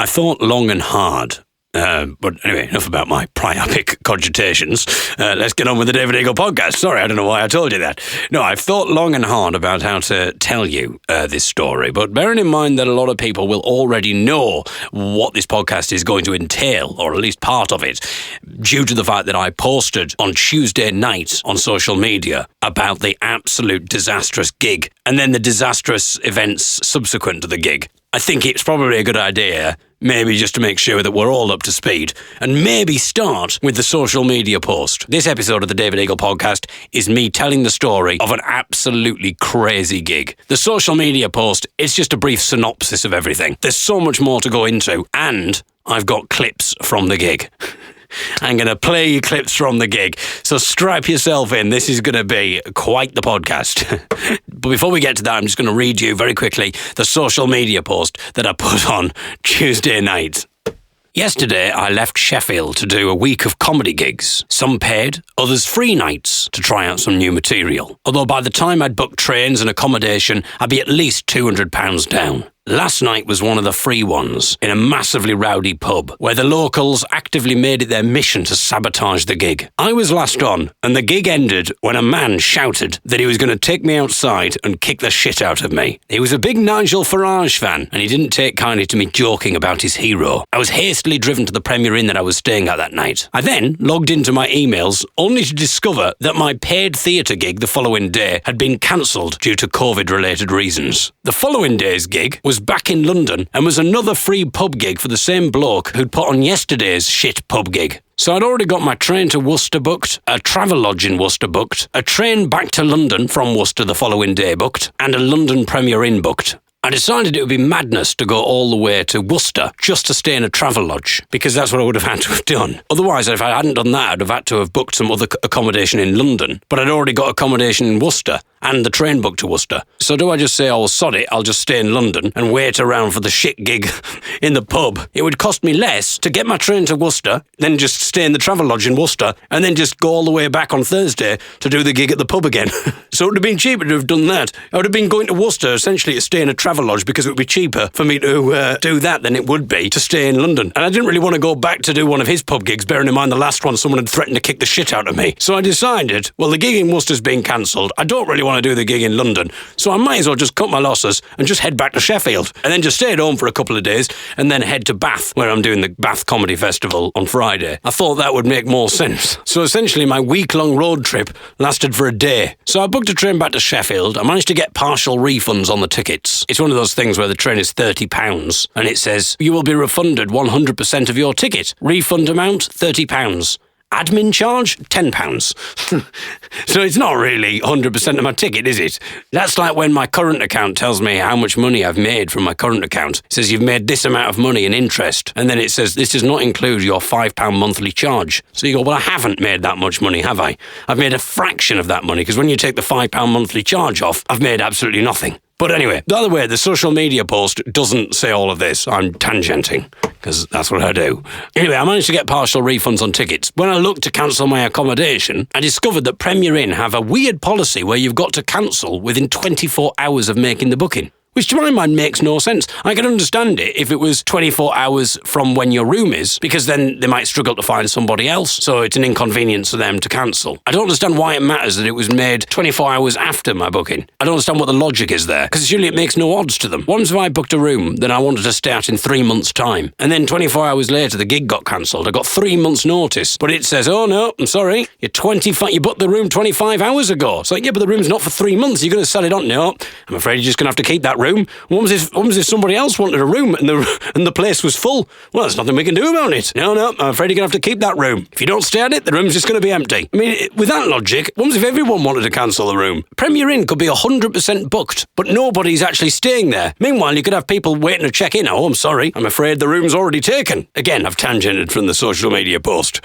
thought long and hard. But anyway, enough about my priapic cogitations. Let's get on with the David Eagle podcast. Sorry, I don't know why I told you that. No, I've thought long and hard about how to tell you this story, but bearing in mind that a lot of people will already know what this podcast is going to entail, or at least part of it, due to the fact that I posted on Tuesday night on social media about the absolute disastrous gig, and then the disastrous events subsequent to the gig. I think it's probably a good idea, maybe just to make sure that we're all up to speed, and maybe start with the social media post. This episode of the David Eagle podcast is me telling the story of an absolutely crazy gig. The social media post is just a brief synopsis of everything. There's so much more to go into, and I've got clips from the gig. I'm going to play you clips from the gig, so strap yourself in. This is going to be quite the podcast. But before we get to that, I'm just going to read you very quickly the social media post that I put on Tuesday night. Yesterday, I left Sheffield to do a week of comedy gigs. Some paid, others free nights to try out some new material. Although by the time I'd booked trains and accommodation, I'd be at least £200 down. Last night was one of the free ones, in a massively rowdy pub, where the locals actively made it their mission to sabotage the gig. I was last on, and the gig ended when a man shouted that he was going to take me outside and kick the shit out of me. He was a big Nigel Farage fan, and he didn't take kindly to me joking about his hero. I was hastily driven to the Premier Inn that I was staying at that night. I then logged into my emails, only to discover that my paid theatre gig the following day had been cancelled due to COVID-related reasons. The following day's gig was back in London and was another free pub gig for the same bloke who'd put on yesterday's shit pub gig. So I'd already got my train to Worcester booked, a Travelodge in Worcester booked, a train back to London from Worcester the following day booked, and a London Premier Inn booked. I decided it would be madness to go all the way to Worcester just to stay in a Travelodge, because that's what I would have had to have done. Otherwise, if I hadn't done that, I'd have had to have booked some other accommodation in London. But I'd already got accommodation in Worcester, and the train booked to Worcester. So do I just say, oh, sod it, I'll just stay in London and wait around for the shit gig in the pub? It would cost me less to get my train to Worcester, then just stay in the Travelodge in Worcester, and then just go all the way back on Thursday to do the gig at the pub again. So it would have been cheaper to have done that. I would have been going to Worcester essentially to stay in a Travelodge because it would be cheaper for me to do that than it would be to stay in London. And I didn't really want to go back to do one of his pub gigs, bearing in mind the last one someone had threatened to kick the shit out of me. So I decided, well, the gig in Worcester's been cancelled. I don't really want to do the gig in London, so I might as well just cut my losses and just head back to Sheffield, and then just stay at home for a couple of days and then head to Bath, where I'm doing the Bath Comedy Festival on Friday. I thought that would make more sense. So essentially my week-long road trip lasted for a day. So I booked a train back to Sheffield. I managed to get partial refunds on the tickets. It's one of those things where the train is £30 and it says you will be refunded 100% of your ticket. Refund amount £30. Admin charge, £10. So it's not really 100% of my ticket, is it? That's like when my current account tells me how much money I've made from my current account. It says you've made this amount of money in interest, and then it says this does not include your £5 monthly charge. So you go, well, I haven't made that much money, have I? I've made a fraction of that money, because when you take the £5 monthly charge off, I've made absolutely nothing. But anyway, by the way, the social media post doesn't say all of this. I'm tangenting, because that's what I do. Anyway, I managed to get partial refunds on tickets. When I looked to cancel my accommodation, I discovered that Premier Inn have a weird policy where you've got to cancel within 24 hours of making the booking. Which to my mind makes no sense. I can understand it if it was 24 hours from when your room is, because then they might struggle to find somebody else, so it's an inconvenience for them to cancel. I don't understand why it matters that it was made 24 hours after my booking. I don't understand what the logic is there, because surely it makes no odds to them. Once if I booked a room, then I wanted to start in 3 months' time, and then 24 hours later the gig got cancelled. I got 3 months' notice, but it says, oh no, I'm sorry, you booked the room 25 hours ago. It's like, yeah, but the room's not for 3 months, you're going to sell it on. No, I'm afraid you're just going to have to keep that room. What was if somebody else wanted a room and the place was full? Well, there's nothing we can do about it. No, I'm afraid you're going to have to keep that room. If you don't stay at it, the room's just going to be empty. I mean, with that logic, what if everyone wanted to cancel the room? Premier Inn could be 100% booked, but nobody's actually staying there. Meanwhile, you could have people waiting to check in. Oh, I'm sorry, I'm afraid the room's already taken. Again, I've tangented from the social media post.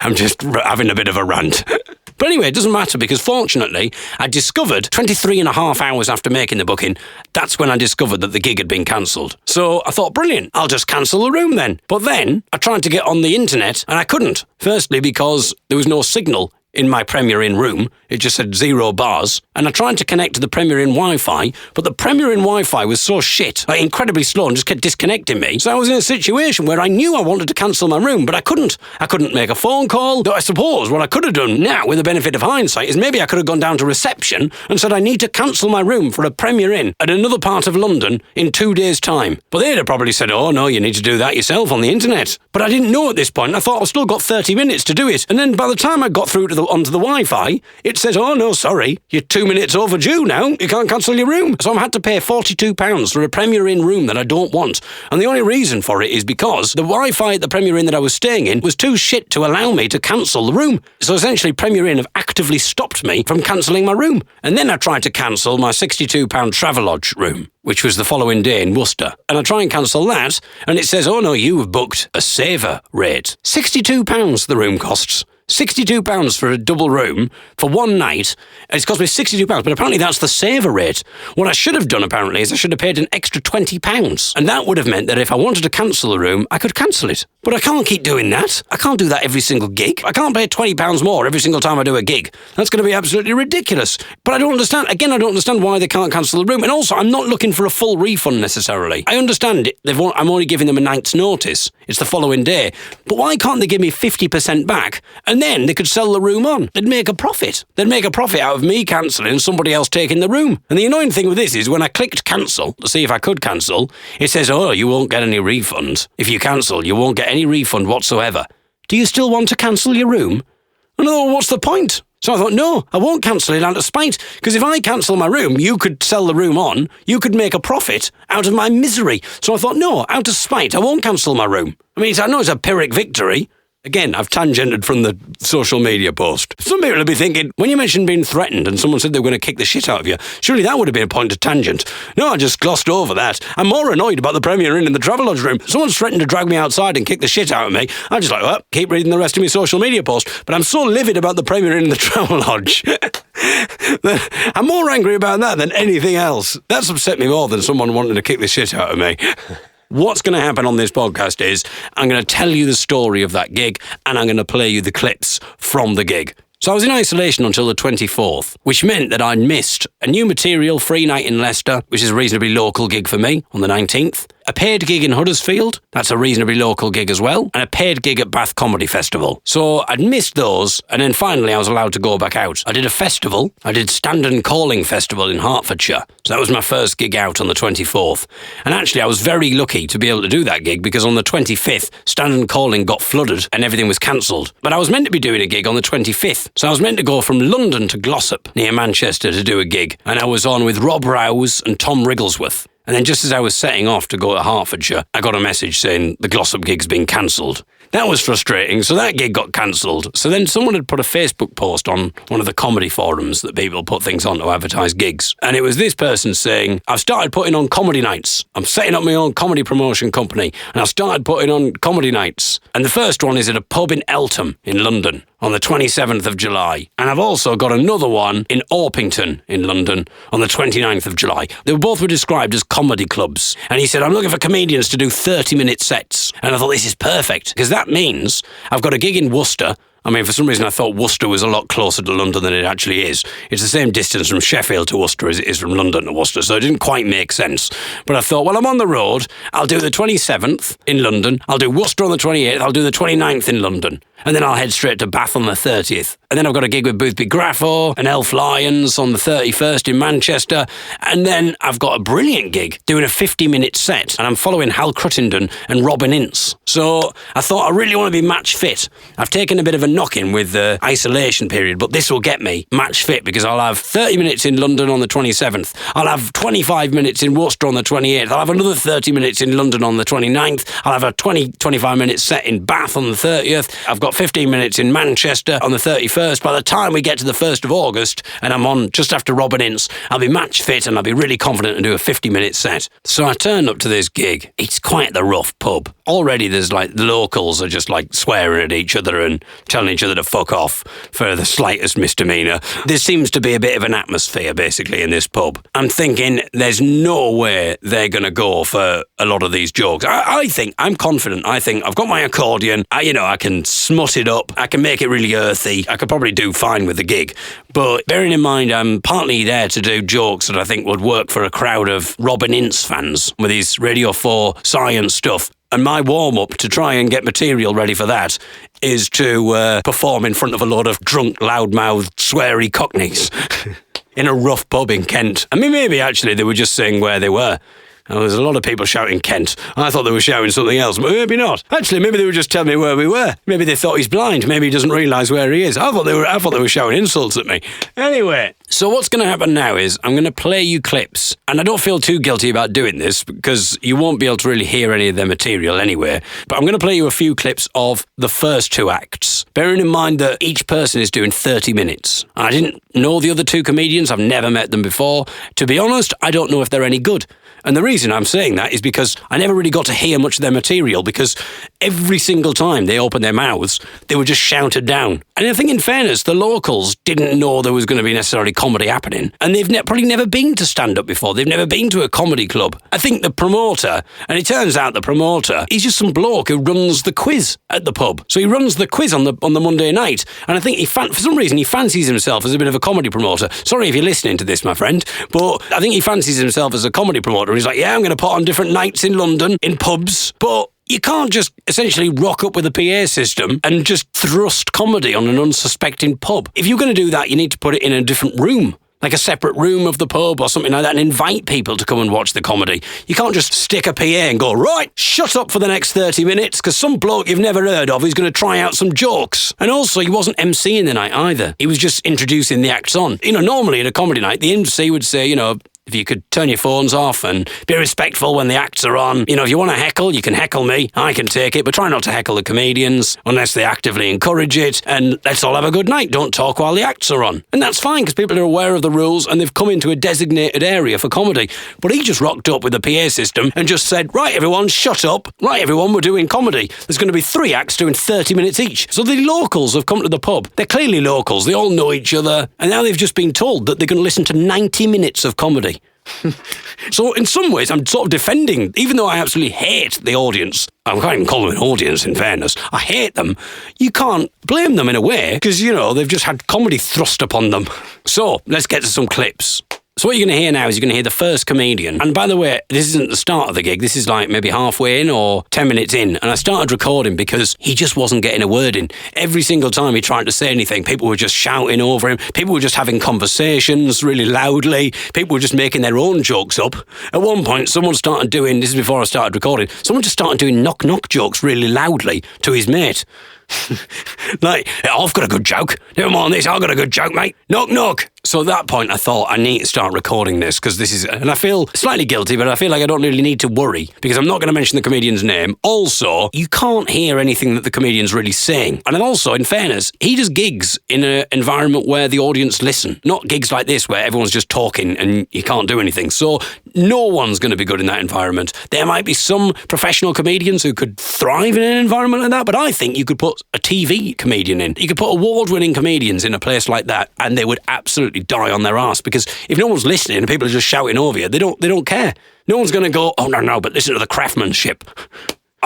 I'm just having a bit of a rant. But anyway, it doesn't matter, because fortunately, I discovered 23 and a half hours after making the booking, that's when I discovered that the gig had been cancelled. So I thought, brilliant, I'll just cancel the room then. But then I tried to get on the internet and I couldn't. Firstly, because there was no signal in my Premier Inn room. It just said 0 bars. And I tried to connect to the Premier Inn Wi-Fi, but the Premier Inn Wi-Fi was so shit, like incredibly slow, and just kept disconnecting me. So I was in a situation where I knew I wanted to cancel my room, but I couldn't. I couldn't make a phone call. Though I suppose what I could have done now, with the benefit of hindsight, is maybe I could have gone down to reception and said I need to cancel my room for a Premier Inn at another part of London in 2 days' time. But they'd have probably said, oh no, you need to do that yourself on the internet. But I didn't know at this point. I thought I've still got 30 minutes to do it. And then by the time I got through to onto the Wi-Fi, it says, oh no, sorry, you're 2 minutes overdue now. You can't cancel your room. So I've had to pay £42 for a Premier Inn room that I don't want. And the only reason for it is because the Wi-Fi at the Premier Inn that I was staying in was too shit to allow me to cancel the room. So essentially Premier Inn have actively stopped me from cancelling my room. And then I tried to cancel my £62 Travelodge room, which was the following day in Worcester. And I try and cancel that, and it says, oh no, you have booked a saver rate. £62 the room costs. £62 for a double room for one night. It's cost me £62, but apparently that's the saver rate. What I should have done, apparently, is I should have paid an extra £20. And that would have meant that if I wanted to cancel the room, I could cancel it. But I can't keep doing that. I can't do that every single gig. I can't pay £20 more every single time I do a gig. That's going to be absolutely ridiculous. But I don't understand. Again, I don't understand why they can't cancel the room. And also, I'm not looking for a full refund necessarily. I understand it. I'm only giving them a night's notice. It's the following day. But why can't they give me 50% back? And then they could sell the room on. They'd make a profit. They'd make a profit out of me cancelling and somebody else taking the room. And the annoying thing with this is when I clicked cancel to see if I could cancel, it says, oh, you won't get any refund. If you cancel, you won't get any refund whatsoever. Do you still want to cancel your room? And I thought, what's the point? So I thought, no, I won't cancel it out of spite, because if I cancel my room, you could sell the room on, you could make a profit out of my misery. So I thought, no, out of spite, I won't cancel my room. I mean, I know it's a Pyrrhic victory. Again, I've tangented from the social media post. Some people will be thinking, when you mentioned being threatened and someone said they were going to kick the shit out of you, surely that would have been a point of tangent. No, I just glossed over that. I'm more annoyed about the Premier Inn in the Travelodge room. Someone's threatened to drag me outside and kick the shit out of me. I'm just like, well, keep reading the rest of my social media post. But I'm so livid about the Premier Inn in the Travelodge. I'm more angry about that than anything else. That's upset me more than someone wanting to kick the shit out of me. What's going to happen on this podcast is I'm going to tell you the story of that gig and I'm going to play you the clips from the gig. So I was in isolation until the 24th, which meant that I'd missed a new material free night in Leicester, which is a reasonably local gig for me, on the 19th. A paid gig in Huddersfield, that's a reasonably local gig as well, and a paid gig at Bath Comedy Festival. So I'd missed those, and then finally I was allowed to go back out. I did a festival. I did Stand and Calling Festival in Hertfordshire. So that was my first gig out on the 24th. And actually I was very lucky to be able to do that gig, because on the 25th, Stand and Calling got flooded and everything was cancelled. But I was meant to be doing a gig on the 25th. So I was meant to go from London to Glossop, near Manchester, to do a gig. And I was on with Rob Rouse and Tom Wrigglesworth. And then just as I was setting off to go to Hertfordshire, I got a message saying the Glossop gig's been cancelled. That was frustrating, so that gig got cancelled. So then someone had put a Facebook post on one of the comedy forums that people put things on to advertise gigs. And it was this person saying, I've started putting on comedy nights. I'm setting up my own comedy promotion company, and I've started putting on comedy nights. And the first one is at a pub in Eltham in London on the 27th of July. And I've also got another one in Orpington in London on the 29th of July. They both were described as comedy clubs. And he said, I'm looking for comedians to do 30-minute sets. And I thought, this is perfect, because that means I've got a gig in Worcester. I mean, for some reason I thought Worcester was a lot closer to London than it actually is. It's the same distance from Sheffield to Worcester as it is from London to Worcester, so it didn't quite make sense. But I thought, well, I'm on the road. I'll do the 27th in London. I'll do Worcester on the 28th. I'll do the 29th in London. And then I'll head straight to Bath on the 30th. And then I've got a gig with Boothby Graffo and Elf Lions on the 31st in Manchester. And then I've got a brilliant gig doing a 50-minute set. And I'm following Hal Cruttenden and Robin Ince. So I thought I really want to be match fit. I've taken a bit of a knock-in with the isolation period, but this will get me match fit, because I'll have 30 minutes in London on the 27th. I'll have 25 minutes in Worcester on the 28th. I'll have another 30 minutes in London on the 29th. I'll have a 25-minute set in Bath on the 30th. I've got 15 minutes in Manchester on the 31st. By the time we get to the 1st of August and I'm on just after Robin Ince, I'll be match fit and I'll be really confident and do a 50-minute set. So I turned up to this gig. It's quite the rough pub. Already there's like the locals are just like swearing at each other and telling telling each other to fuck off for the slightest misdemeanour. There seems to be a bit of an atmosphere, basically, in this pub. I'm thinking there's no way they're going to go for a lot of these jokes. I'm confident. I think I've got my accordion. I can smut it up. I can make it really earthy. I could probably do fine with the gig. But bearing in mind, I'm partly there to do jokes that I think would work for a crowd of Robin Ince fans with his Radio 4 science stuff. And my warm-up to try and get material ready for that is to perform in front of a lot of drunk, loudmouthed, sweary cockneys in a rough pub in Kent. I mean, maybe actually they were just saying where they were. Oh, there's a lot of people shouting Kent. I thought they were shouting something else, but maybe not. Actually, maybe they were just telling me where we were. Maybe they thought he's blind. Maybe he doesn't realise where he is. I thought they were shouting insults at me. Anyway, so what's going to happen now is I'm going to play you clips. And I don't feel too guilty about doing this because you won't be able to really hear any of their material anyway. But I'm going to play you a few clips of the first two acts, bearing in mind that each person is doing 30 minutes. I didn't know the other two comedians. I've never met them before. To be honest, I don't know if they're any good. And the reason I'm saying that is because I never really got to hear much of their material because every single time they opened their mouths, they were just shouted down. And I think in fairness, the locals didn't know there was going to be necessarily comedy happening. And they've probably never been to stand-up before. They've never been to a comedy club. I think the promoter, and it turns out the promoter, he's just some bloke who runs the quiz at the pub. So he runs the quiz on the Monday night. And I think for some reason he fancies himself as a bit of a comedy promoter. Sorry if you're listening to this, my friend, but I think he fancies himself as a comedy promoter. He's like, yeah, I'm going to put on different nights in London, in pubs, but you can't just essentially rock up with a PA system and just thrust comedy on an unsuspecting pub. If you're going to do that, you need to put it in a different room, like a separate room of the pub or something like that, and invite people to come and watch the comedy. You can't just stick a PA and go, right, shut up for the next 30 minutes, because some bloke you've never heard of is going to try out some jokes. And also, he wasn't MCing the night either. He was just introducing the acts on. Normally at a comedy night, the MC would say, if you could turn your phones off and be respectful when the acts are on. If you want to heckle, you can heckle me. I can take it, but try not to heckle the comedians unless they actively encourage it. And let's all have a good night. Don't talk while the acts are on. And that's fine because people are aware of the rules and they've come into a designated area for comedy. But he just rocked up with the PA system and just said, right, everyone, shut up. Right, everyone, we're doing comedy. There's going to be 3 acts doing 30 minutes each. So the locals have come to the pub. They're clearly locals. They all know each other. And now they've just been told that they're going to listen to 90 minutes of comedy. So in some ways I'm sort of defending, even though I absolutely hate the audience. I can't even call them an audience in fairness. I hate them. You can't blame them in a way because, they've just had comedy thrust upon them. So let's get to some clips. So what you're going to hear now is you're going to hear the first comedian. And by the way, this isn't the start of the gig. This is like maybe halfway in or 10 minutes in. And I started recording because he just wasn't getting a word in. Every single time he tried to say anything, people were just shouting over him. People were just having conversations really loudly. People were just making their own jokes up. At one point, someone started doing, this is before I started recording, someone just started doing knock-knock jokes really loudly to his mate. Like, I've got a good joke. Never mind this, I've got a good joke, mate. Knock, knock. So at that point, I thought I need to start recording this because this is, and I feel slightly guilty, but I feel like I don't really need to worry because I'm not going to mention the comedian's name. Also, you can't hear anything that the comedian's really saying. And then also, in fairness, he does gigs in an environment where the audience listen, not gigs like this where everyone's just talking and you can't do anything. So no one's going to be good in that environment. There might be some professional comedians who could thrive in an environment like that, but I think you could put a TV comedian in. You could put award-winning comedians in a place like that and they would absolutely die on their arse because if no one's listening and people are just shouting over you, they don't care. No one's going to go, oh no, but listen to the craftsmanship.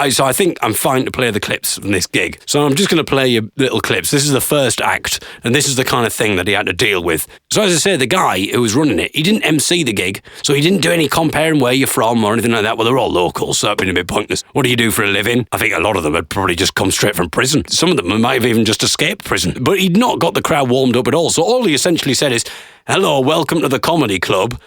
So I think I'm fine to play the clips from this gig. So I'm just going to play you little clips. This is the first act, and this is the kind of thing that he had to deal with. So as I say, the guy who was running it, he didn't MC the gig, so he didn't do any comparing where you're from or anything like that. Well, they're all locals, so that'd been a bit pointless. What do you do for a living? I think a lot of them had probably just come straight from prison. Some of them might have even just escaped prison. But he'd not got the crowd warmed up at all. So all he essentially said is, hello, welcome to the comedy club.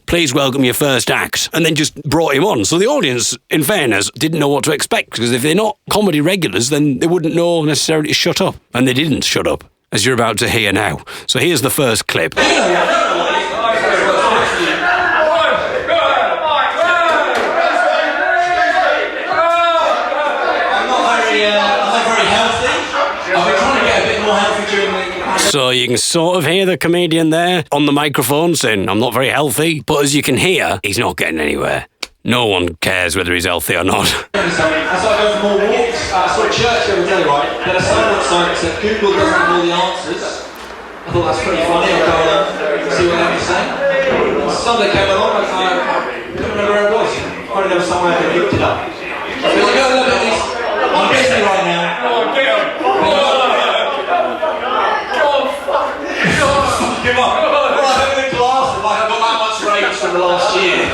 Please welcome your first act, and then just brought him on. So the audience, in fairness, didn't know what to expect, because if they're not comedy regulars, then they wouldn't know necessarily to shut up. And they didn't shut up, as you're about to hear now. So here's the first clip. So you can sort of hear the comedian there on the microphone saying, I'm not very healthy. But as you can hear, he's not getting anywhere. No one cares whether he's healthy or not. As I go for more walks, a church the other day, right? They had a sign outside that said, Google doesn't have all the answers. I thought that's pretty funny. I'll go along and see what they have to say. Sunday came along, I couldn't remember where it was. Probably there was somewhere I looked it up. So I go look at this. I'm busy right now. Give up. Well, I've been blasted like I've got that much rage from the last year.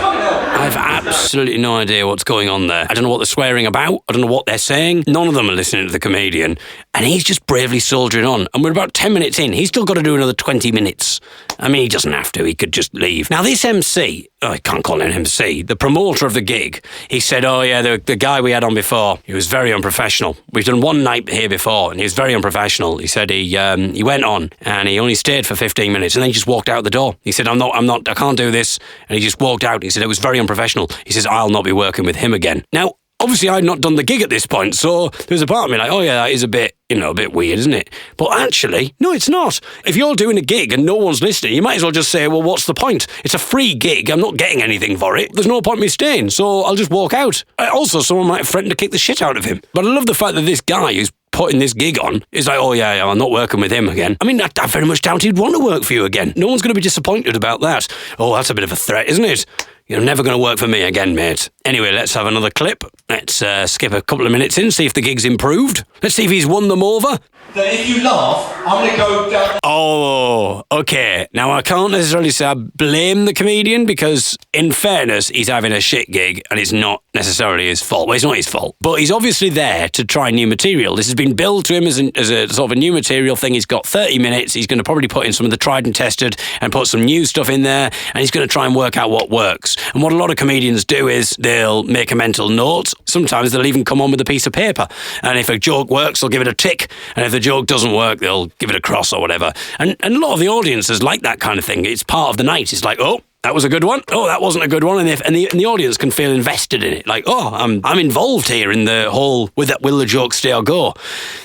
I've absolutely no idea what's going on there. I don't know what they're swearing about. I don't know what they're saying. None of them are listening to the comedian. And he's just bravely soldiering on. And we're about 10 minutes in. He's still got to do another 20 minutes. I mean, he doesn't have to. He could just leave. Now, this MC, I can't call him MC, the promoter of the gig, he said, oh, yeah, the guy we had on before, he was very unprofessional. We've done one night here before, and he was very unprofessional. He said he went on, and he only stayed for 15 minutes, and then he just walked out the door. He said, I can't do this. And he just walked out. He said, it was very unprofessional. He says, I'll not be working with him again. Now, obviously, I'd not done the gig at this point, so there's a part of me like, oh yeah, that is a bit weird, isn't it? But actually, no, it's not. If you're doing a gig and no one's listening, you might as well just say, well, what's the point? It's a free gig. I'm not getting anything for it. There's no point in me staying, so I'll just walk out. Also, someone might threaten to kick the shit out of him. But I love the fact that this guy who's putting this gig on is like, oh yeah, I'm not working with him again. I mean, I very much doubt he'd want to work for you again. No one's going to be disappointed about that. Oh, that's a bit of a threat, isn't it? You're never going to work for me again, mate. Anyway, let's have another clip. Let's skip a couple of minutes in, see if the gig's improved. Let's see if he's won them over. That if you laugh, I'm going to go down... Oh, okay. Now, I can't necessarily say I blame the comedian because, in fairness, he's having a shit gig and it's not necessarily his fault. Well, it's not his fault. But he's obviously there to try new material. This has been billed to him as a sort of a new material thing. He's got 30 minutes. He's going to probably put in some of the tried and tested and put some new stuff in there, and he's going to try and work out what works. And what a lot of comedians do is they'll make a mental note. Sometimes they'll even come on with a piece of paper. And if a joke works, they'll give it a tick. And if the joke doesn't work, they'll give it a cross or whatever. And a lot of the audiences like that kind of thing. It's part of the night. It's like, oh, that was a good one. Oh, that wasn't a good one. And the audience can feel invested in it. Like, oh, I'm involved here in the whole, will the joke stay or go?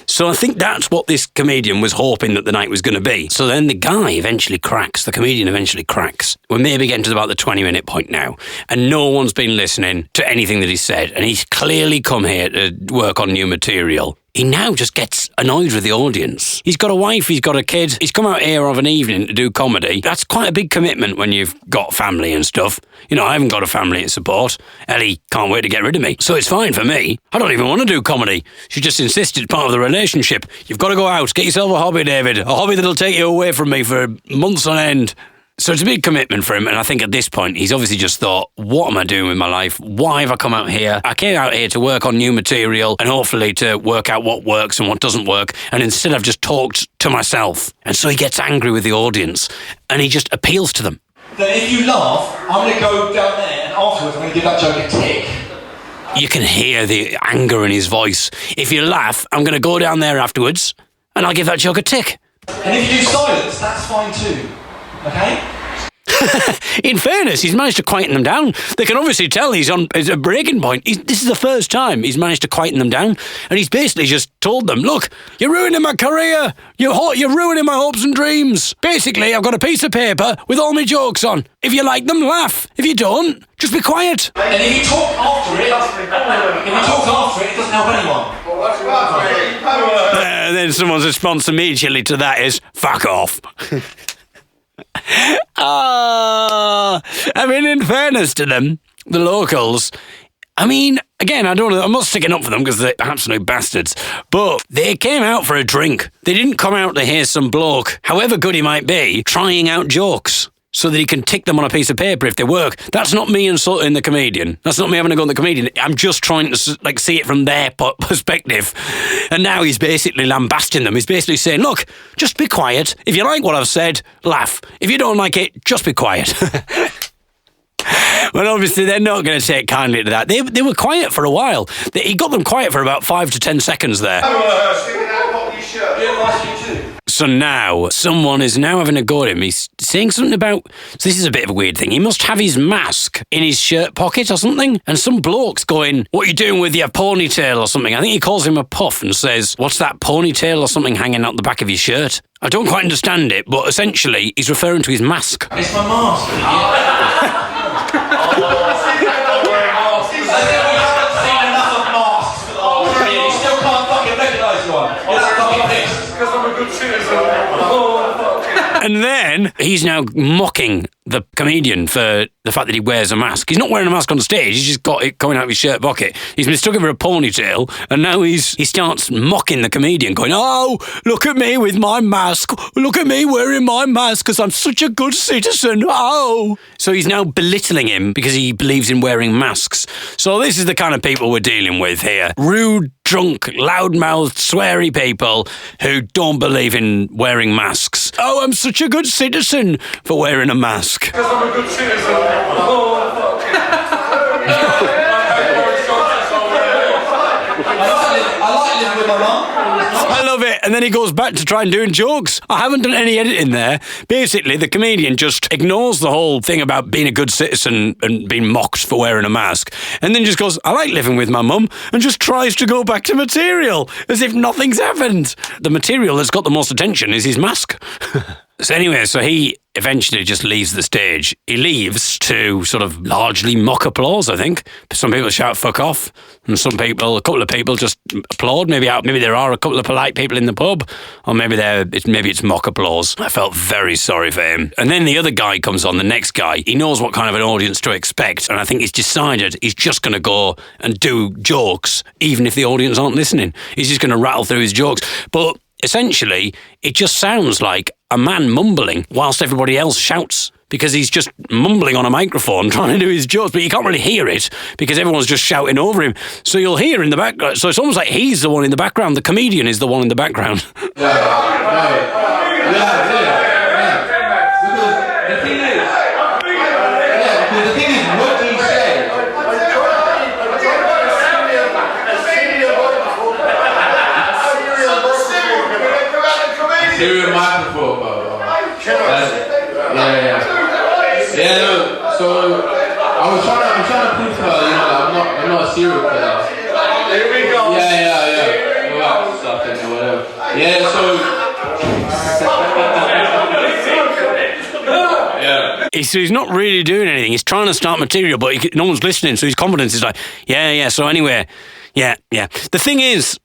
So I think that's what this comedian was hoping that the night was going to be. So then the guy eventually cracks. The comedian eventually cracks. We're maybe getting to about the 20-minute point now. And no one's been listening to anything that he said. And he's clearly come here to work on new material. He now just gets annoyed with the audience. He's got a wife, he's got a kid. He's come out here of an evening to do comedy. That's quite a big commitment when you've got family and stuff. You know, I haven't got a family to support. Ellie can't wait to get rid of me. So it's fine for me. I don't even want to do comedy. She just insisted it's part of the relationship. You've got to go out. Get yourself a hobby, David. A hobby that'll take you away from me for months on end. So it's a big commitment for him, and I think at this point, he's obviously just thought, what am I doing with my life? Why have I come out here? I came out here to work on new material and hopefully to work out what works and what doesn't work, and instead I've just talked to myself. And so he gets angry with the audience, and he just appeals to them. That if you laugh, I'm going to go down there, and afterwards I'm going to give that joke a tick. You can hear the anger in his voice. If you laugh, I'm going to go down there afterwards, and I'll give that joke a tick. And if you do silence, that's fine too. Okay? In fairness, he's managed to quieten them down. They can obviously tell he's on a breaking point. This is the first time he's managed to quieten them down, and he's basically just told them, look, you're ruining my career. You're ruining my hopes and dreams. Basically, I've got a piece of paper with all my jokes on. If you like them, laugh. If you don't, just be quiet. And if you talk after it, it doesn't help anyone. Then someone's response immediately to that is, fuck off. I mean, in fairness to them, the locals, I mean, again, I'm not sticking up for them because they're absolute bastards, but they came out for a drink. They didn't come out to hear some bloke, however good he might be, trying out jokes so that he can tick them on a piece of paper if they work. That's not me insulting the comedian. That's not me having a go at the comedian. I'm just trying to see it from their perspective. And now he's basically lambasting them. He's basically saying, look, just be quiet. If you like what I've said, laugh. If you don't like it, just be quiet. Well, obviously, they're not going to take kindly to that. They were quiet for a while. He got them quiet for about 5 to 10 seconds there. So now, someone is now having a go at him. He's saying something about... So this is a bit of a weird thing. He must have his mask in his shirt pocket or something. And some bloke's going, what are you doing with your ponytail or something? I think he calls him a puff and says, what's that ponytail or something hanging out the back of your shirt? I don't quite understand it, but essentially, he's referring to his mask. It's my mask. And then he's now mocking the comedian for the fact that he wears a mask. He's not wearing a mask on stage, he's just got it coming out of his shirt pocket. He's mistaken for a ponytail, and now he starts mocking the comedian, going, oh, look at me with my mask. Look at me wearing my mask because I'm such a good citizen. Oh. So he's now belittling him because he believes in wearing masks. So this is the kind of people we're dealing with here. Rude, drunk, loudmouthed, sweary people who don't believe in wearing masks. Oh, I'm such a good citizen for wearing a mask. Because I'm a good citizen. Oh, fuck. I like living with my mum. I love it. And then he goes back to try and doing jokes. I haven't done any editing there. Basically, the comedian just ignores the whole thing about being a good citizen and being mocked for wearing a mask, and then just goes, I like living with my mum, and just tries to go back to material as if nothing's happened. The material that's got the most attention is his mask. So anyway, so he eventually just leaves the stage. He leaves to sort of largely mock applause, I think. Some people shout fuck off, and a couple of people just applaud. Maybe there are a couple of polite people in the pub, or maybe it's mock applause. I felt very sorry for him. And then the other guy comes on, the next guy. He knows what kind of an audience to expect, and I think he's decided he's just going to go and do jokes, even if the audience aren't listening. He's just going to rattle through his jokes. But essentially, it just sounds like a man mumbling whilst everybody else shouts, because he's just mumbling on a microphone trying to do his jokes, but you can't really hear it because everyone's just shouting over him. So you'll hear in the background. So it's almost like he's the one in the background. The comedian is the one in the background. Surreal microphone, bro. Yeah, no, so I'm trying to prove to her, I'm not a serial killer. Here we go. Yeah. Relax, something or whatever. Yeah, So he's not really doing anything. He's trying to start material, but no one's listening, so his confidence is like, yeah. So anyway, yeah. The thing is,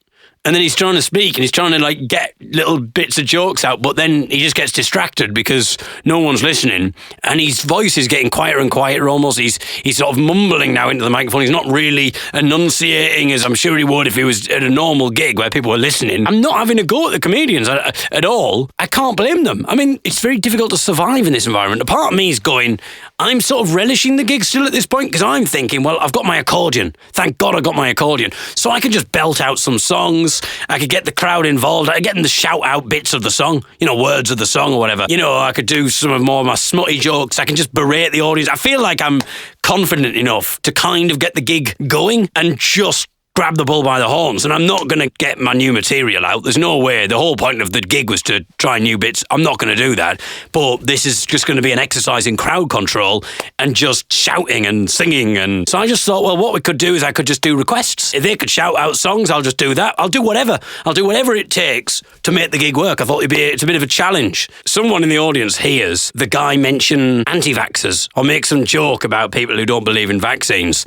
and then he's trying to speak and he's trying to like get little bits of jokes out, but then he just gets distracted because no one's listening, and his voice is getting quieter and quieter almost. He's sort of mumbling now into the microphone. He's not really enunciating as I'm sure he would if he was at a normal gig where people were listening. I'm not having a go at the comedians at all. I can't blame them. I mean, it's very difficult to survive in this environment. A part of me is going, I'm sort of relishing the gig still at this point, because I'm thinking, well, I've got my accordion. Thank God I got my accordion. So I can just belt out some songs. I could get the crowd involved. I could get them to shout out bits of the song, words of the song or whatever. I could do some more of my smutty jokes. I can just berate the audience. I feel like I'm confident enough to kind of get the gig going and just grab the bull by the horns, and I'm not going to get my new material out. There's no way. The whole point of the gig was to try new bits. I'm not going to do that. But this is just going to be an exercise in crowd control and just shouting and singing. And so I just thought, well, what we could do is I could just do requests. If they could shout out songs, I'll just do that. I'll do whatever. I'll do whatever it takes to make the gig work. I thought it's a bit of a challenge. Someone in the audience hears the guy mention anti-vaxxers or make some joke about people who don't believe in vaccines.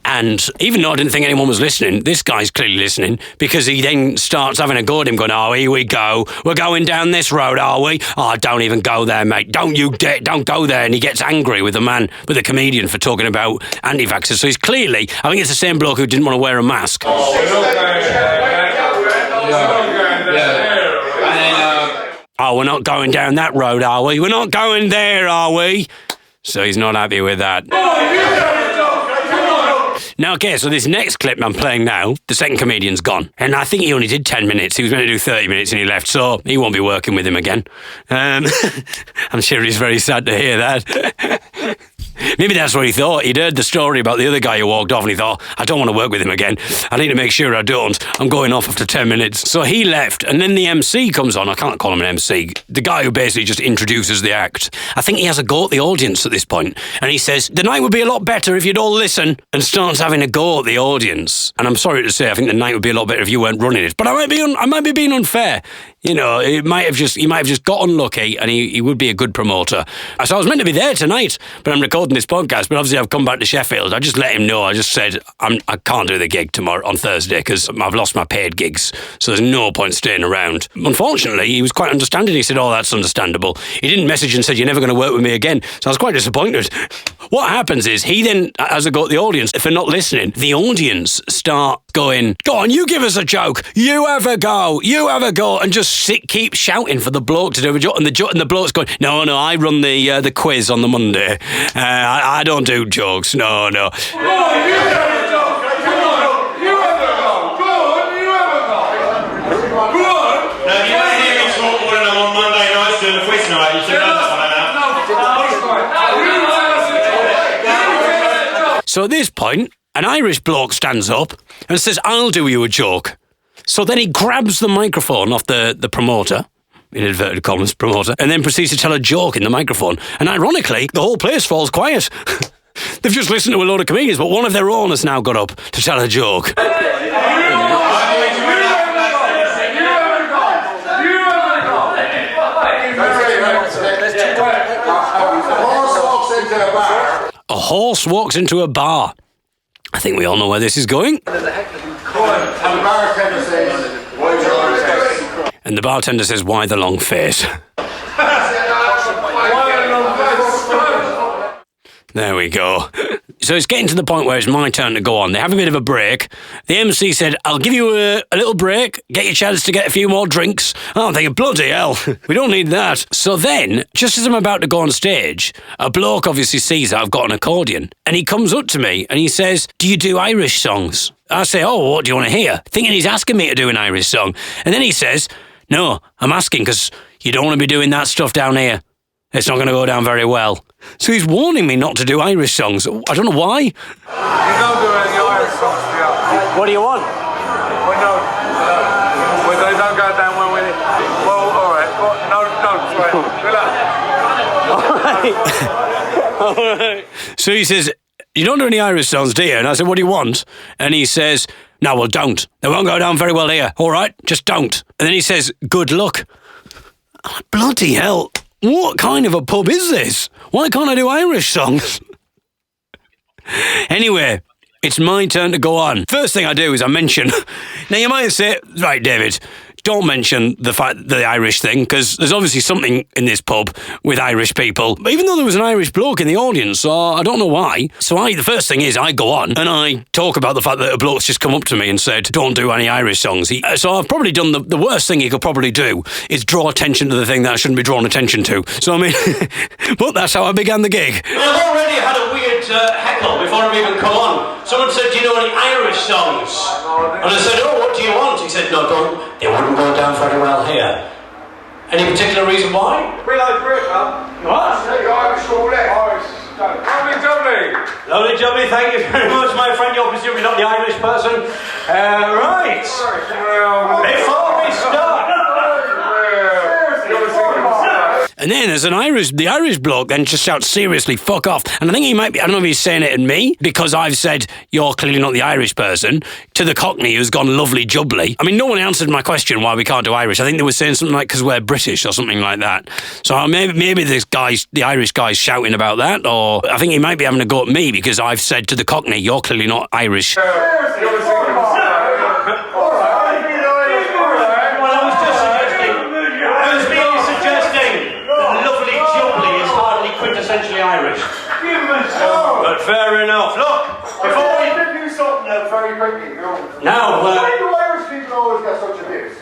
And even though I didn't think anyone was listening, this guy's clearly listening, because he then starts having a go at him, going, oh, here we go. We're going down this road, are we? Oh, don't even go there, mate. Don't go there. And he gets angry with the comedian for talking about anti-vaxxers. So he's clearly, I think it's the same bloke who didn't want to wear a mask. Oh, we're not going down that road, are we? We're not going there, are we? So he's not happy with that. Now, okay, so this next clip I'm playing now, the second comedian's gone. And I think he only did 10 minutes. He was meant to do 30 minutes and he left, so he won't be working with him again. I'm sure he's very sad to hear that. Maybe that's what he thought. He'd heard the story about the other guy who walked off and he thought, I don't want to work with him again. I need to make sure I don't. I'm going off after 10 minutes. So he left, and then the MC comes on. I can't call him an MC. The guy who basically just introduces the act. I think he has a go at the audience at this point, and he says, the night would be a lot better if you'd all listen, and starts having a go at the audience. And I'm sorry to say, I think the night would be a lot better if you weren't running it. But I might be being unfair. He might have just got unlucky, and he would be a good promoter. So I was meant to be there tonight, but I'm recording recording this podcast, but obviously I've come back to Sheffield. I just let him know. I just said, I can't do the gig tomorrow on Thursday because I've lost my paid gigs. So there's no point staying around. Unfortunately, he was quite understanding. He said, oh, that's understandable. He didn't message and said, you're never going to work with me again. So I was quite disappointed. What happens is he then, as I go to the audience, if they're not listening, the audience start going, go on, you give us a joke. You have a go. You have a go. And just keep shouting for the bloke to do a joke. And the bloke's going, no, I run the quiz on the Monday. I don't do jokes. No. Come on, you have a joke. Come on, you have a go. Go on, you have a go. Go on. Now, if you want to hear me talk more than I'm on Monday nights doing a quiz night, you should know that by now. So at this point, an Irish bloke stands up and says, I'll do you a joke. So then he grabs the microphone off the promoter, in inverted commas, promoter, and then proceeds to tell a joke in the microphone. And ironically, the whole place falls quiet. They've just listened to a load of comedians, but one of their own has now got up to tell a joke. A horse walks into a bar. I think we all know where this is going. And the bartender says, why the long face? There we go. So it's getting to the point where it's my turn to go on. They have a bit of a break. The MC said, I'll give you a little break, get your chance to get a few more drinks. Oh, I'm thinking, bloody hell, we don't need that. So then, just as I'm about to go on stage, a bloke obviously sees that I've got an accordion. And he comes up to me and he says, do you do Irish songs? I say, oh, what do you want to hear? Thinking he's asking me to do an Irish song. And then he says, no, I'm asking because you don't want to be doing that stuff down here. It's not going to go down very well. So he's warning me not to do Irish songs. I don't know why. You don't do any Irish songs, yeah. What do you want? Well, no. Well, they don't go down well with it. Well, all right. Well, no, All right. So he says, you don't do any Irish songs, do you? And I said, what do you want? And he says, no, well, don't. They won't go down very well here. All right, just don't. And then he says, good luck. I'm like, bloody hell. What kind of a pub is this? Why can't I do Irish songs? Anyway, it's my turn to go on. First thing I do is I mention... Now, you might say, right, David, don't mention the Irish thing, because there's obviously something in this pub with Irish people. But even though there was an Irish bloke in the audience, so I don't know why. So the first thing is I go on and I talk about the fact that a bloke's just come up to me and said, don't do any Irish songs. So I've probably done the worst thing he could probably do is draw attention to the thing that I shouldn't be drawn attention to. So, I mean, but that's how I began the gig. I've already had a weird heckle before I've even come on. Someone said, do you know any Irish songs? And I said, oh, what do you want? He said, no, don't. They wouldn't go down very well here. Any particular reason why? we like Brit, huh? What? Irish all that. Irish. Lovely jubbly. Lovely jubbly, thank you very much, my friend. You're presumably not the Irish person. Right. Before we start. And then there's the Irish bloke then just shouts, seriously, fuck off. And I think he might be, I don't know if he's saying it at me, because I've said, you're clearly not the Irish person, to the Cockney who's gone lovely jubbly. I mean, no one answered my question why we can't do Irish. I think they were saying something like, because we're British or something like that. So maybe the Irish guy's shouting about that, or I think he might be having a go at me because I've said to the Cockney, you're clearly not Irish. Essentially Irish. But fair enough. Look, before we do something very quickly. now, Why do Irish people always get such abuse?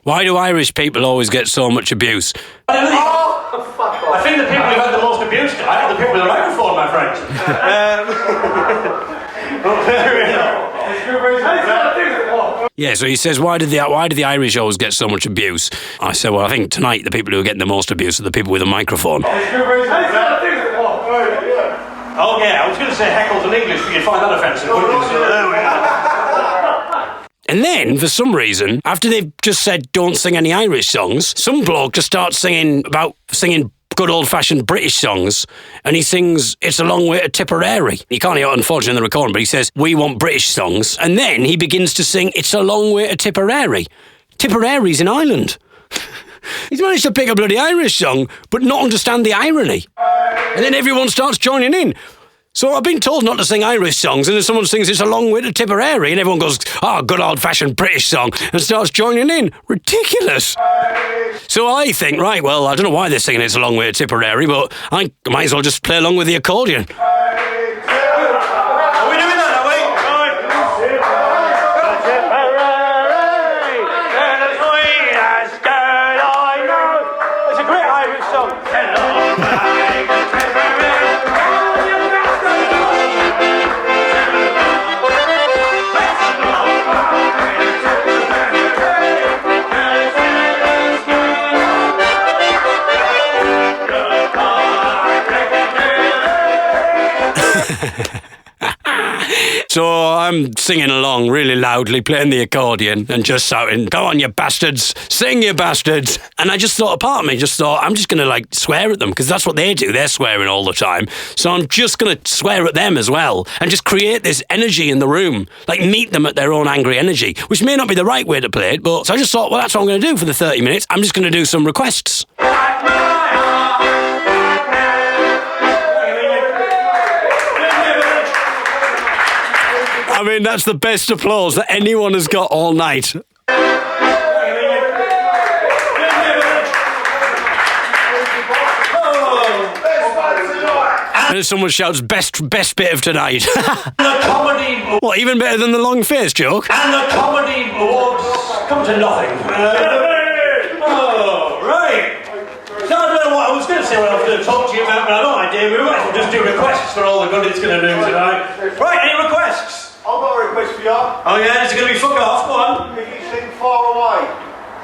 Why do Irish people always get so much abuse? I think the people who've had the most abuse are the people with the microphone, my friend. But fair enough. Yeah, so he says, why did the Irish always get so much abuse? I said, well, I think tonight the people who are getting the most abuse are the people with a microphone. Oh yeah, I was going to say heckles in English, but you'd find that offensive, wouldn't you? So there we are. And then, for some reason, after they've just said don't sing any Irish songs, some bloke just starts singing good old-fashioned British songs, and he sings It's a Long Way to Tipperary. You can't hear it, unfortunately, in the recording, but he says, we want British songs, and then he begins to sing It's a Long Way to Tipperary. Tipperary's in Ireland. He's managed to pick a bloody Irish song, but not understand the irony. And then everyone starts joining in. So I've been told not to sing Irish songs, and then someone sings It's a Long Way to Tipperary, and everyone goes, oh, good old-fashioned British song, and starts joining in. Ridiculous. So I think, right, well, I don't know why they're singing It's a Long Way to Tipperary, but I might as well just play along with the accordion. Are we doing that, are we? It's a great Irish song. So I'm singing along really loudly, playing the accordion and just shouting, go on, you bastards, sing, you bastards. And I just thought, a part of me just thought, I'm just going to like swear at them because that's what they do. They're swearing all the time. So I'm just going to swear at them as well and just create this energy in the room, like meet them at their own angry energy, which may not be the right way to play it. But so I just thought, well, that's what I'm going to do for the 30 minutes. I'm just going to do some requests. I mean, that's the best applause that anyone has got all night. And then someone shouts, best bit of tonight. The comedy... What, even better than the long face joke? And the comedy awards come to nothing. Oh, right. So I don't know what I was going to say, what I was going to talk to you about, but I have no idea. We might as well just do requests for all the good it's going to do tonight. Right, any requests? I've got a request for you. Oh yeah, is it going to be fuck off? Go on. If you sing Far Away.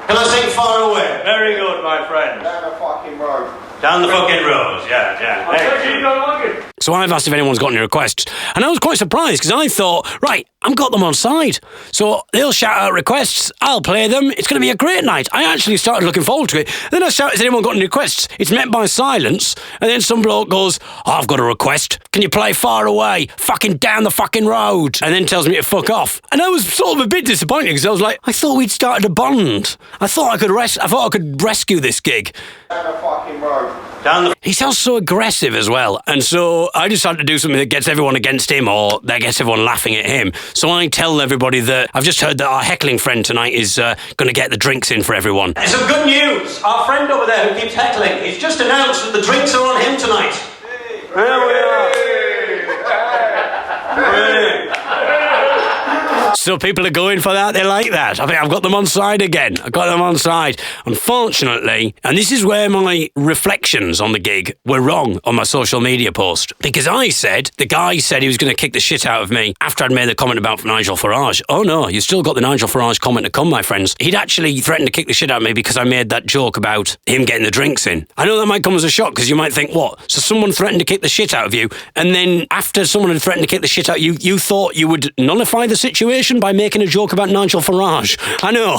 Can I sing Far Away? Very good, my friend. Down the fucking road. Down the fucking road, yeah. I bet you don't like it. So I've asked if anyone's got any requests, and I was quite surprised because I thought, right, I've got them on side. So they'll shout out requests, I'll play them, it's going to be a great night. I actually started looking forward to it. Then I shouted, has anyone got any requests? It's met by silence, and then some bloke goes, oh, I've got a request. Can you play Far Away? Fucking down the fucking road. And then tells me to fuck off. And I was sort of a bit disappointed because I was like, I thought we'd started a bond. I thought I could rescue this gig. Down the fucking road. He sounds so aggressive as well, and so I decided to do something that gets everyone against him or that gets everyone laughing at him. So I tell everybody that I've just heard that our heckling friend tonight is going to get the drinks in for everyone. It's some good news. Our friend over there who keeps heckling, he's just announced that the drinks are on him tonight. There we are. So people are going for that, they like that. I think I've got them on side again. I've got them on side. Unfortunately, and this is where my reflections on the gig were wrong on my social media post. Because the guy said he was going to kick the shit out of me after I'd made the comment about Nigel Farage. Oh no, you still got the Nigel Farage comment to come, my friends. He'd actually threatened to kick the shit out of me because I made that joke about him getting the drinks in. I know that might come as a shock because you might think, what? So someone threatened to kick the shit out of you, and then after someone had threatened to kick the shit out of you, you thought you would nullify the situation by making a joke about Nigel Farage. I know.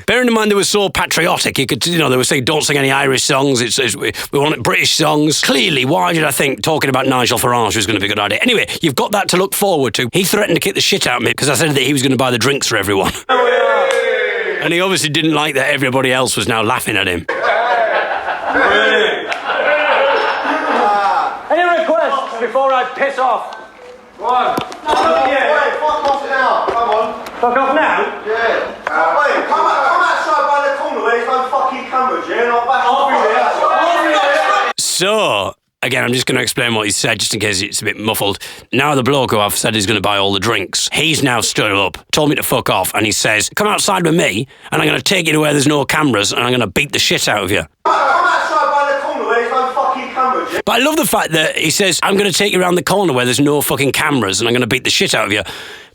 Bearing in mind they were so patriotic, they were saying don't sing any Irish songs, we want British songs. Clearly, why did I think talking about Nigel Farage was going to be a good idea? Anyway, you've got that to look forward to. He threatened to kick the shit out of me because I said that he was going to buy the drinks for everyone. And he obviously didn't like that everybody else was now laughing at him. Any requests before I piss off? Go on. Wait, fuck off now. Come on. Fuck off now? Yeah. Wait, come outside by the corner where there's no fucking cameras, yeah? Not back. I'll be there. So, again, I'm just going to explain what he said, just in case it's a bit muffled. Now the bloke who I've said is going to buy all the drinks, he's now stood up, told me to fuck off, and he says, come outside with me, and I'm going to take you to where there's no cameras, and I'm going to beat the shit out of you. Come outside by the corner where there's no fucking cameras, yeah? But I love the fact that he says, I'm going to take you around the corner where there's no fucking cameras, and I'm going to beat the shit out of you.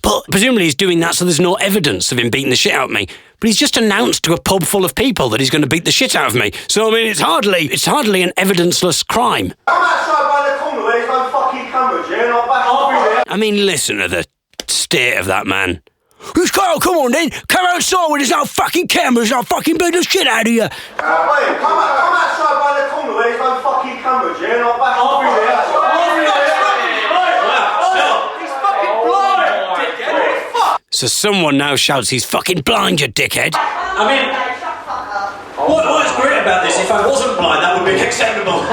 But presumably he's doing that so there's no evidence of him beating the shit out of me. But he's just announced to a pub full of people that he's going to beat the shit out of me. So, I mean, it's hardly an evidenceless crime. Come outside by the corner where there's no fucking cameras, yeah? Not back. I'll be there. I mean, listen to the state of that man. Who's Carl? Come on then. Come outside where there's no fucking cameras and I'll fucking beat the shit out of you. Wait, come outside by the corner where there's no fucking cameras, yeah? Not back. I'll be there. So someone now shouts, he's fucking blind, you dickhead. I mean, what's great about this, if I wasn't blind, that would be acceptable.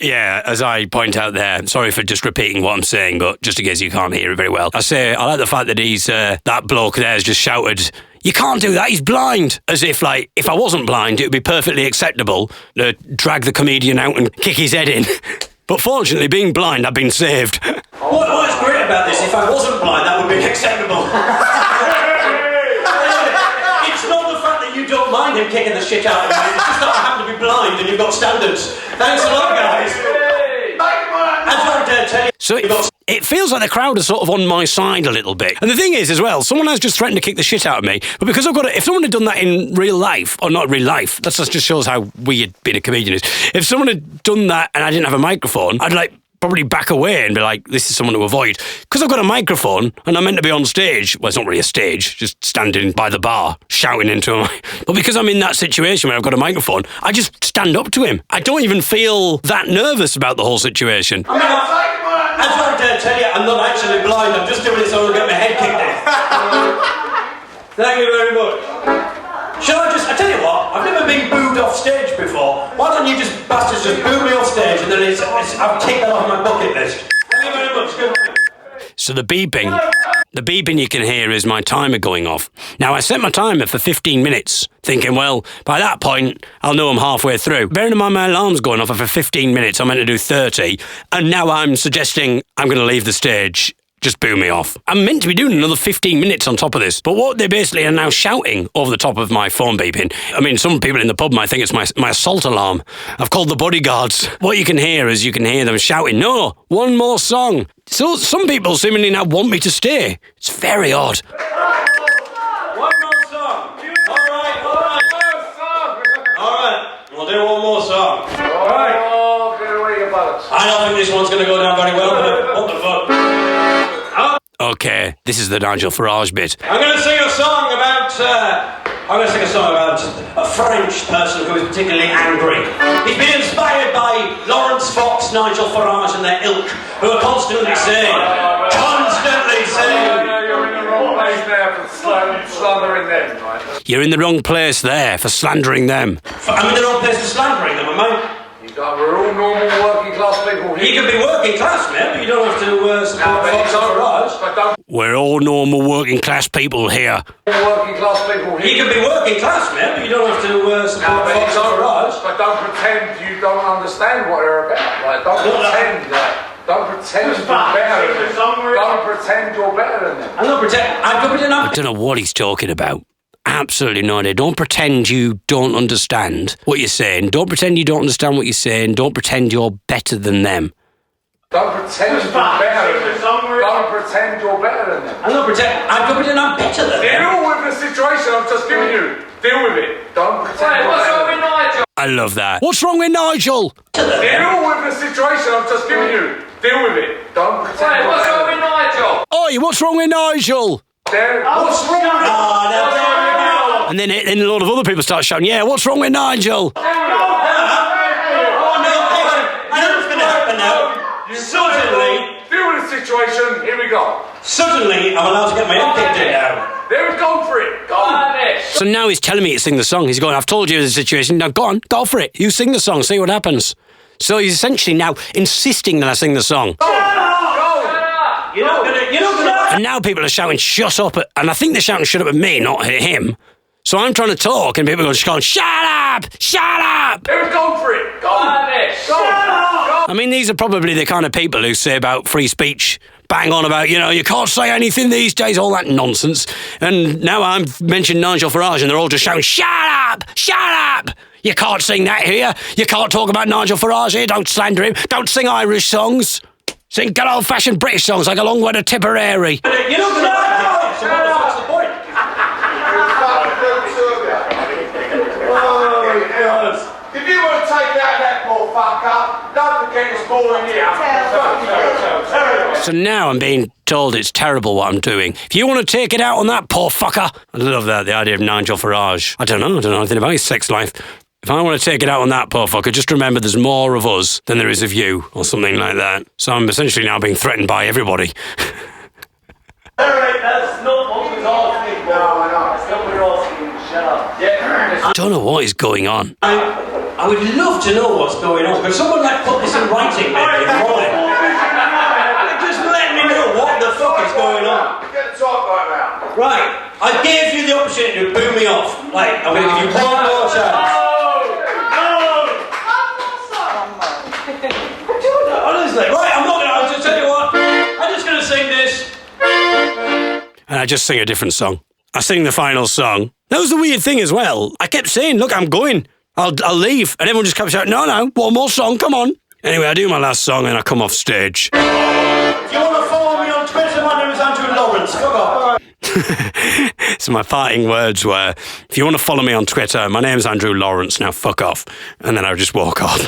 Yeah, as I point out there, sorry for just repeating what I'm saying, but just in case you can't hear it very well, I say I like the fact that that bloke there has just shouted, "You can't do that, he's blind!" As if, like, if I wasn't blind, it would be perfectly acceptable to drag the comedian out and kick his head in. But fortunately, being blind, I've been saved. What's great about this, if I wasn't blind, that would be acceptable. It's not the fact that you don't mind him kicking the shit out of you, it's just that I happen to be blind and you've got standards. Thanks a lot, guys. That's what I dare tell you. So it feels like the crowd is sort of on my side a little bit. And the thing is, as well, someone has just threatened to kick the shit out of me, but because I've got if someone had done that in real life, or not real life, that just shows how weird being a comedian is. If someone had done that and I didn't have a microphone, I'd probably back away and be like, this is someone to avoid. Because I've got a microphone and I'm meant to be on stage. Well, it's not really a stage, just standing by the bar, shouting into him. But because I'm in that situation where I've got a microphone, I just stand up to him. I don't even feel that nervous about the whole situation. I mean, that's what I dare tell you, I'm not actually blind, I'm just doing it so I don't get my head kicked in. Thank you very much. I tell you what, I've never been booed off stage before. Why don't you bastards just boo me off stage and then I've ticked that off my bucket list. Thank you very much, good morning. So the beeping you can hear is my timer going off. Now, I set my timer for 15 minutes, thinking, well, by that point, I'll know I'm halfway through. Bearing in mind my alarm's going off for 15 minutes, I'm meant to do 30, and now I'm suggesting I'm going to leave the stage. Just boo me off. I'm meant to be doing another 15 minutes on top of this, but what they basically are now shouting over the top of my phone beeping. I mean, some people in the pub might think it's my assault alarm. I've called the bodyguards. What you can hear is you can hear them shouting, "No, one more song." So some people seemingly now want me to stay. It's very odd. One more song. All right. We'll do one more song. All right. I don't think this one's going to go down very well, but what the fuck? Okay, this is the Nigel Farage bit. I'm going to sing a song about a French person who is particularly angry. He's been inspired by Lawrence Fox, Nigel Farage and their ilk, who are constantly saying... You're in the wrong place there for slandering them, right? You're in the wrong place there for slandering them. I'm in the wrong place for slandering them, am I? We're all normal working class people here. You can be working class, man, but you don't have to support Fox and Farage. We're all normal working class people here. Working class people here. You can be working class, man, but you don't have to support Fox and Farage. But don't pretend you don't understand what they're about. Like, don't pretend you're better than them. Don't pretend you're better than them. I'm not pretending. I don't know what he's talking about. Absolutely no idea. Don't pretend you don't understand what you're saying. Don't pretend you don't understand what you're saying. Don't pretend you're better than them. Don't pretend you're better than them. Don't pretend you're better than them. I'm not pretending. I'm better than them. Deal with the situation I've just given you. Deal with it. Don't pretend you're better than them. I love that. What's wrong with Nigel? Deal with the situation I've just given you. Deal with it. Don't pretend you're better than them. Oi, what's wrong with Nigel? What's wrong with And then a lot of other people start shouting, yeah, what's wrong with Nigel? I know what's going to happen now. Suddenly... Deal with the situation. Here we go. Suddenly, I'm allowed to get my head kicked in now. There we go for it. Go. So now he's telling me to sing the song. He's going, I've told you the situation. Now go on, go for it. You sing the song, see what happens. So he's essentially now insisting that I sing the song. You're not gonna... And now people are shouting, shut up. And I think they're shouting, shut up at me, not at him. So I'm trying to talk, and people are just going, shut up! Shut up! There we go for it. Go. I mean, these are probably the kind of people who say about free speech, bang on about, you can't say anything these days, all that nonsense. And now I've mentioned Nigel Farage, and they're all just shouting, shut up! Shut up! You can't sing that here. You can't talk about Nigel Farage here. Don't slander him. Don't sing Irish songs. Sing good old-fashioned British songs like A Long Way to Tipperary. You're not going to like it, so what's the point? If you want to take that poor fucker, don't forget it's boring here. So now I'm being told it's terrible what I'm doing. If you want to take it out on that poor fucker. I love that, the idea of Nigel Farage. I don't know anything about his sex life. If I want to take it out on that poor fucker, just remember there's more of us than there is of you, or something like that. So I'm essentially now being threatened by everybody. Alright, that's not what we're asking. No, I know. That's not what we're asking. Shut up. I don't know what is going on. I would love to know what's going on. Could someone put this in writing maybe in the morning? Just let me know what the fuck is going on. Right, I gave you the opportunity to boo me off. I'm going to give you one more chance. Honestly, right, I'll just tell you what. I'm just going to sing this. And I just sing a different song. I sing the final song. That was the weird thing as well. I kept saying, look, I'm going. I'll leave. And everyone just kept shouting, no, one more song, come on. Anyway, I do my last song and I come off stage. If you want to follow me on Twitter, my name is Andrew Lawrence. Fuck off. So my parting words were, if you want to follow me on Twitter, my name's Andrew Lawrence, now fuck off. And then I would just walk off. If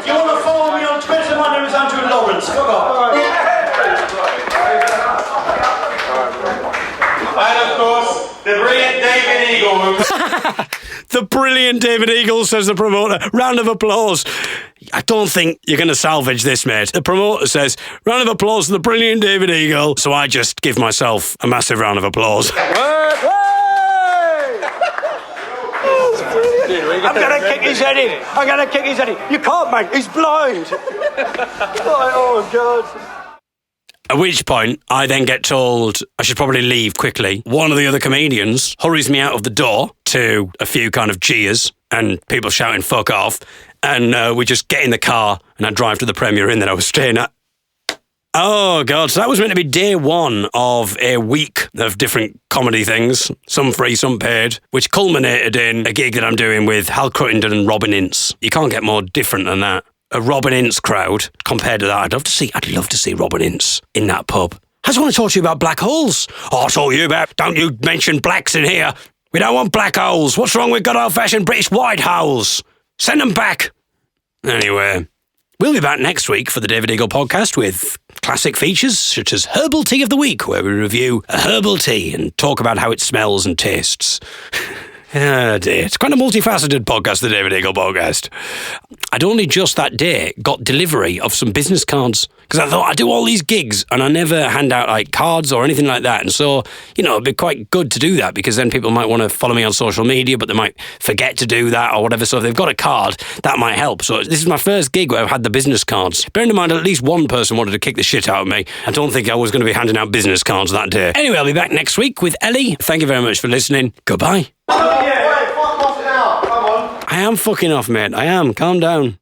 you want to follow me on Twitter, my name is Andrew Lawrence. Fuck off. And of course, the brilliant David Eagle. The brilliant David Eagle, says the promoter. Round of applause. I don't think you're going to salvage this, mate. The promoter says, round of applause to the brilliant David Eagle. So I just give myself a massive round of applause. I'm going to kick his head in. You can't, mate. He's blind. Oh, God. At which point, I then get told I should probably leave quickly. One of the other comedians hurries me out of the door to a few kind of cheers and people shouting, fuck off. And we just get in the car and I drive to the Premier Inn that I was staying at. Oh, God. So that was meant to be day one of a week of different comedy things, some free, some paid, which culminated in a gig that I'm doing with Hal Cruttenden and Robin Ince. You can't get more different than that. A Robin Ince crowd compared to that. I'd love to see Robin Ince in that pub. I just want to talk to you about black holes. Oh, I'll talk to you about, don't you mention blacks in here. We don't want black holes. What's wrong with good old-fashioned British white holes? Send them back. Anyway, we'll be back next week for the David Eagle podcast with classic features such as Herbal Tea of the Week, where we review a herbal tea and talk about how it smells and tastes. Oh dear. It's quite a multifaceted podcast, the David Eagle podcast. I'd only just that day got delivery of some business cards because I thought I do all these gigs and I never hand out cards or anything like that. And so, it'd be quite good to do that because then people might want to follow me on social media, but they might forget to do that or whatever. So if they've got a card, that might help. So this is my first gig where I've had the business cards. Bearing in mind, at least one person wanted to kick the shit out of me. I don't think I was going to be handing out business cards that day. Anyway, I'll be back next week with Ellie. Thank you very much for listening. Goodbye. I am fucking off, mate. I am. Calm down.